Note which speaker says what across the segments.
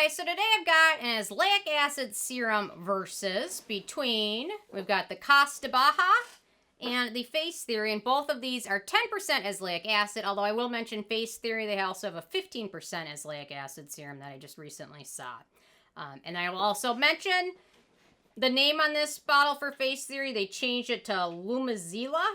Speaker 1: guys, so today I've got an Azelaic Acid serum versus between, we've got the Cos de Baha and the FaceTheory, and both of these are 10% Azelaic Acid, although I will mention FaceTheory, they also have a 15% Azelaic Acid serum that I just recently saw. And I will also mention the name on this bottle for FaceTheory, they changed it to Lumizela,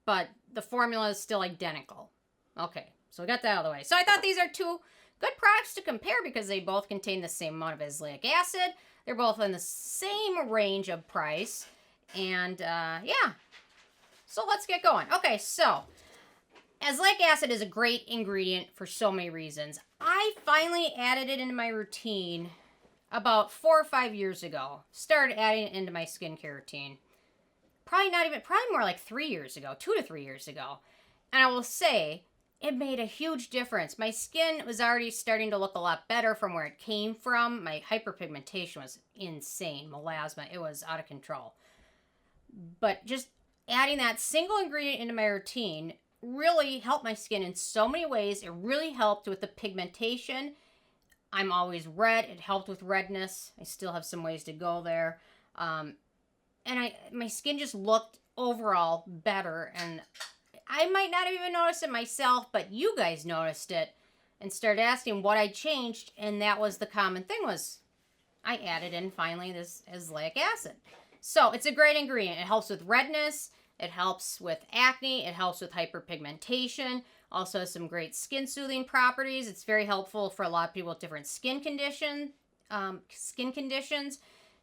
Speaker 1: but the formula is still identical. Okay, so we got that out of the way. So I thought these are two good products to compare because they both contain the same amount of azelaic acid. They're both in the same range of price. And, yeah. So let's get going. Okay, so azelaic acid is a great ingredient for so many reasons. I finally added it into my routine about 4 or 5 years ago. Started adding it into my skincare routine. Probably more like 3 years ago, 2 to 3 years ago. And I will say, it made a huge difference. My skin was already starting to look a lot better from where it came from. My hyperpigmentation was insane. Melasma, it was out of control. But just adding that single ingredient into my routine really helped my skin in so many ways. It really helped with the pigmentation. I'm always red. It helped with redness. I still have some ways to go there. And my skin just looked overall better, and I might not have even noticed it myself, but you guys noticed it and started asking what I changed, and that was the common thing was I added in finally this azelaic acid. So it's a great ingredient. It helps with redness, it helps with acne, it helps with hyperpigmentation, also has some great skin soothing properties. It's very helpful for a lot of people with different skin conditions.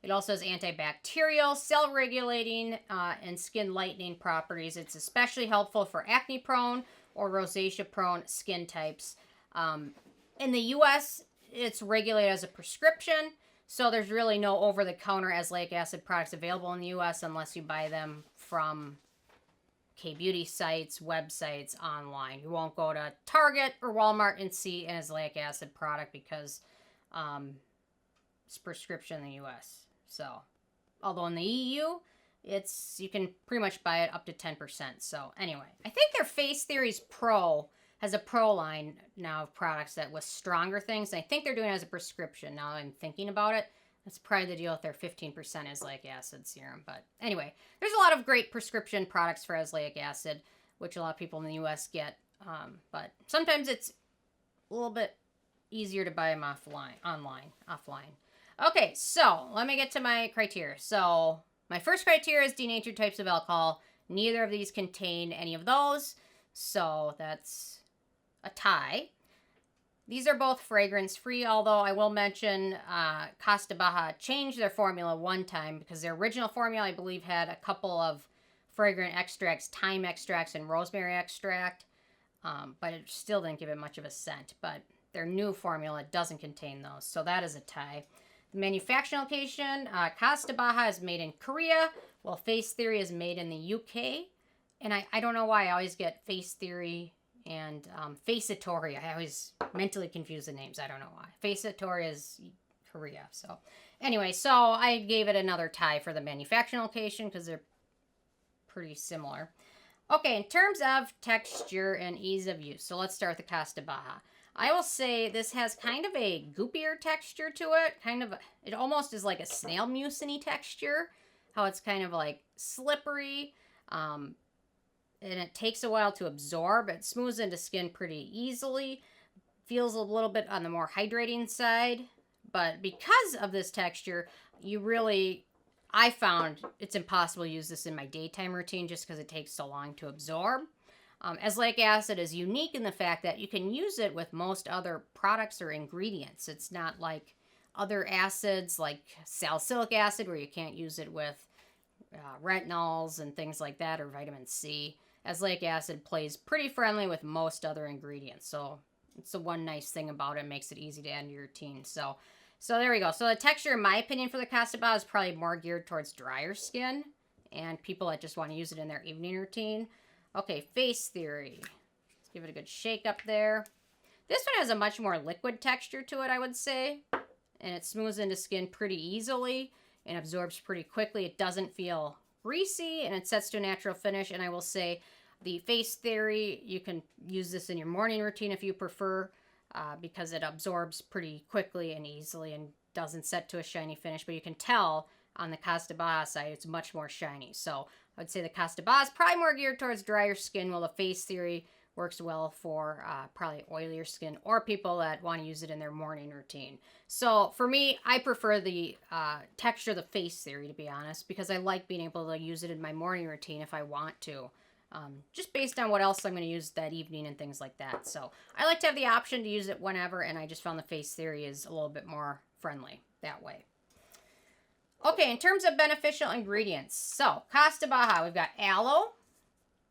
Speaker 1: It also has antibacterial, cell regulating, and skin lightening properties. It's especially helpful for acne prone or rosacea prone skin types. In the US, it's regulated as a prescription, so there's really no over-the-counter azelaic acid products available in the US unless you buy them from K-beauty sites, websites, online. You won't go to Target or Walmart and see an azelaic acid product because it's prescription in the US. So, although in the EU, you can pretty much buy it up to 10%. So, anyway, I think their FaceTheory's Pro has a Pro line now of products that with stronger things. And I think they're doing it as a prescription now that I'm thinking about it. That's probably the deal with their 15% azelaic acid serum. But anyway, there's a lot of great prescription products for azelaic acid, which a lot of people in the U.S. get. But sometimes it's a little bit easier to buy them offline. Okay, so let me get to my criteria. So my first criteria is denatured types of alcohol. Neither of these contain any of those, so that's a tie. These are both fragrance-free, although I will mention Cos de Baha changed their formula one time because their original formula, I believe, had a couple of fragrant extracts, thyme extracts, and rosemary extract, but it still didn't give it much of a scent. But their new formula doesn't contain those, so that is a tie. The manufacturing location, Cos de Baha is made in Korea, while FaceTheory is made in the UK. And I don't know why I always get FaceTheory and FaceTheory. I always mentally confuse the names. I don't know why. FaceTheory is Korea. So anyway, so I gave it another tie for the manufacturing location because they're pretty similar. Okay, in terms of texture and ease of use. So let's start with the Cos de Baha. I will say this has kind of a goopier texture to it. It almost is like a snail mucin-y texture. How it's kind of like slippery. And it takes a while to absorb. It smooths into skin pretty easily. Feels a little bit on the more hydrating side. But because of this texture, I found it's impossible to use this in my daytime routine just because it takes so long to absorb. Azelaic acid is unique in the fact that you can use it with most other products or ingredients. It's not like other acids like salicylic acid where you can't use it with retinols and things like that or vitamin C. Azelaic acid plays pretty friendly with most other ingredients. So it's the one nice thing about it. Makes it easy to add to your routine. So there we go. So the texture, in my opinion, for the Cos de Baha is probably more geared towards drier skin and people that just want to use it in their evening routine. Okay, FaceTheory. Let's give it a good shake up there. This one has a much more liquid texture to it, I would say. And it smooths into skin pretty easily and absorbs pretty quickly. It doesn't feel greasy and it sets to a natural finish. And I will say the FaceTheory, you can use this in your morning routine if you prefer. because it absorbs pretty quickly and easily and doesn't set to a shiny finish. But you can tell on the Cos de Baha side, it's much more shiny. So I would say the Cos de Baha is probably more geared towards drier skin, while the FaceTheory works well for probably oilier skin or people that want to use it in their morning routine. So for me, I prefer the texture of the FaceTheory, to be honest, because I like being able to use it in my morning routine if I want to. Just based on what else I'm going to use that evening and things like that. So I like to have the option to use it whenever, and I just found the FaceTheory is a little bit more friendly that way. Okay, in terms of beneficial ingredients, so Cos de Baha, we've got aloe,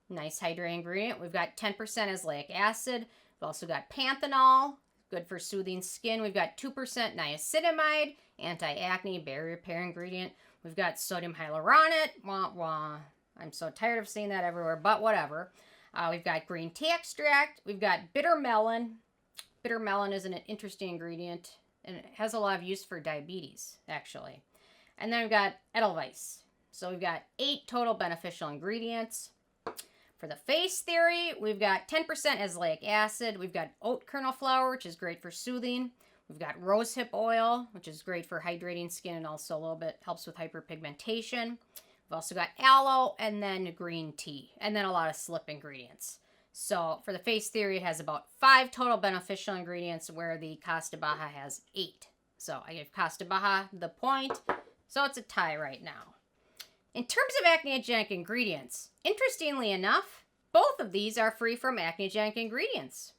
Speaker 1: nice hydrating ingredient. We've got 10% azelaic acid. We've also got panthenol, good for soothing skin. We've got 2% niacinamide, anti-acne, barrier repair ingredient. We've got sodium hyaluronate, wah wah. I'm so tired of seeing that everywhere, but whatever. We've got green tea extract. We've got bitter melon. Bitter melon is an interesting ingredient, and it has a lot of use for diabetes, actually. And then we've got edelweiss. So we've got 8 total beneficial ingredients. For the FaceTheory, we've got 10% azelaic acid. We've got oat kernel flour, which is great for soothing. We've got rosehip oil, which is great for hydrating skin and also a little bit helps with hyperpigmentation. We've also got aloe and then green tea and then a lot of slip ingredients. So for the FaceTheory, it has about 5 total beneficial ingredients where the Cos de Baha has 8. So I give Cos de Baha the point. So it's a tie right now. In terms of acneogenic ingredients, interestingly enough, both of these are free from acneogenic ingredients.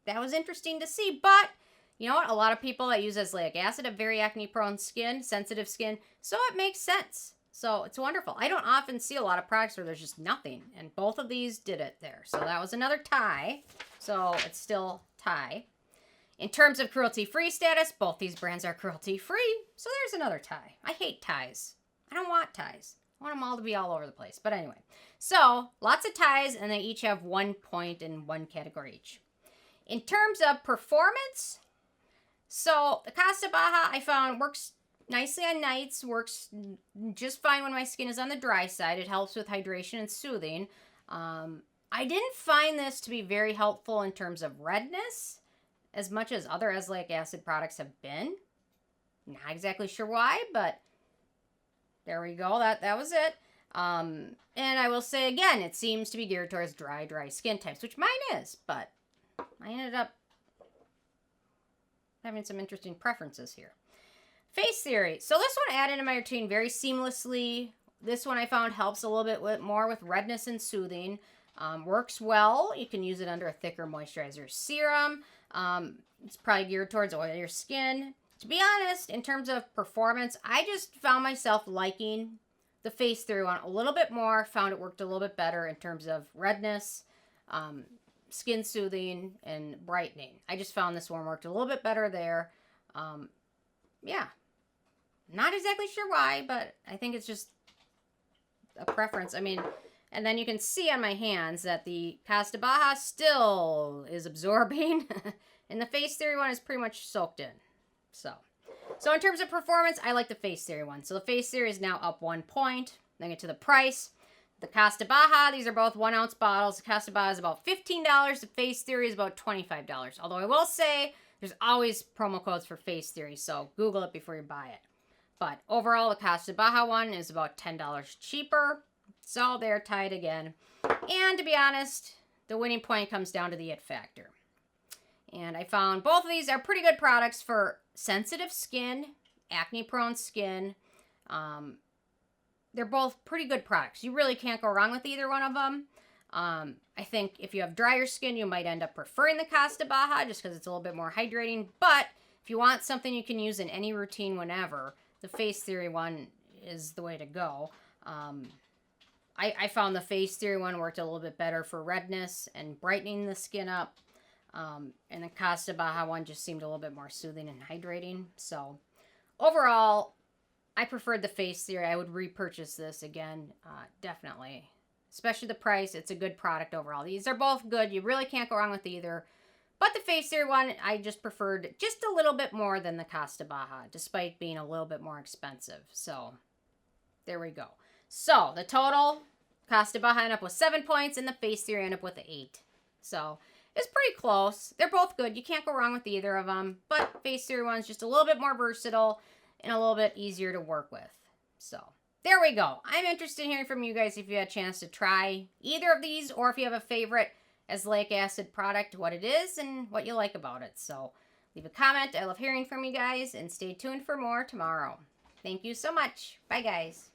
Speaker 1: That was interesting to see, but you know what? A lot of people that use azelaic acid have very acne-prone skin, sensitive skin, so it makes sense. So it's wonderful. I don't often see a lot of products where there's just nothing, and both of these did it there. So that was another tie. So it's still tie. In terms of cruelty-free status, both these brands are cruelty-free, so there's another tie. I hate ties. I don't want ties. I want them all to be all over the place. But anyway, so lots of ties, and they each have 1 point in one category each. In terms of performance, so the Cos de Baha I found works nicely on nights, works just fine when my skin is on the dry side. It helps with hydration and soothing. I didn't find this to be very helpful in terms of redness, as much as other azelaic acid products have been. Not exactly sure why, but there we go. That was it. And I will say again, it seems to be geared towards dry skin types, which mine is, but I ended up having some interesting preferences here. FaceTheory. So this one I added in my routine very seamlessly. This one I found helps a little bit more with redness and soothing. Works well. You can use it under a thicker moisturizer serum. It's probably geared towards oilier skin. To be honest, in terms of performance, I just found myself liking the FaceTheory one a little bit more. Found it worked a little bit better in terms of redness, skin soothing, and brightening. I just found this one worked a little bit better there. Yeah. Not exactly sure why, but I think it's just a preference. I mean, and then you can see on my hands that the Cos de Baha still is absorbing. And the FaceTheory one is pretty much soaked in. So in terms of performance, I like the FaceTheory one. So the FaceTheory is now up 1 point. Then get to the price. The Cos de Baha, these are both 1 ounce bottles. The Cos de Baha is about $15. The FaceTheory is about $25. Although I will say there's always promo codes for FaceTheory, so Google it before you buy it. But overall, the Cos de Baha one is about $10 cheaper. So they're tied again. And to be honest, the winning point comes down to the it factor. And I found both of these are pretty good products for sensitive skin, acne-prone skin. They're both pretty good products. You really can't go wrong with either one of them. I think if you have drier skin, you might end up preferring the Cos de Baha just because it's a little bit more hydrating. But if you want something you can use in any routine whenever, the FaceTheory one is the way to go. I found the FaceTheory one worked a little bit better for redness and brightening the skin up. And the Cos de Baha one just seemed a little bit more soothing and hydrating. So overall, I preferred the FaceTheory. I would repurchase this again, definitely. Especially the price. It's a good product overall. These are both good. You really can't go wrong with either. But the FaceTheory one, I just preferred just a little bit more than the Cos de Baha, despite being a little bit more expensive. So there we go. So the total, Cos de Baha ended up with 7 points, and the FaceTheory ended up with 8. So It's pretty close. They're both good. You can't go wrong with either of them. But FaceTheory one's just a little bit more versatile and a little bit easier to work with. So there we go. I'm interested in hearing from you guys if you had a chance to try either of these, or if you have a favorite azelaic acid product, what it is and what you like about it. So leave a comment. I love hearing from you guys, and stay tuned for more tomorrow. Thank you so much. Bye, guys.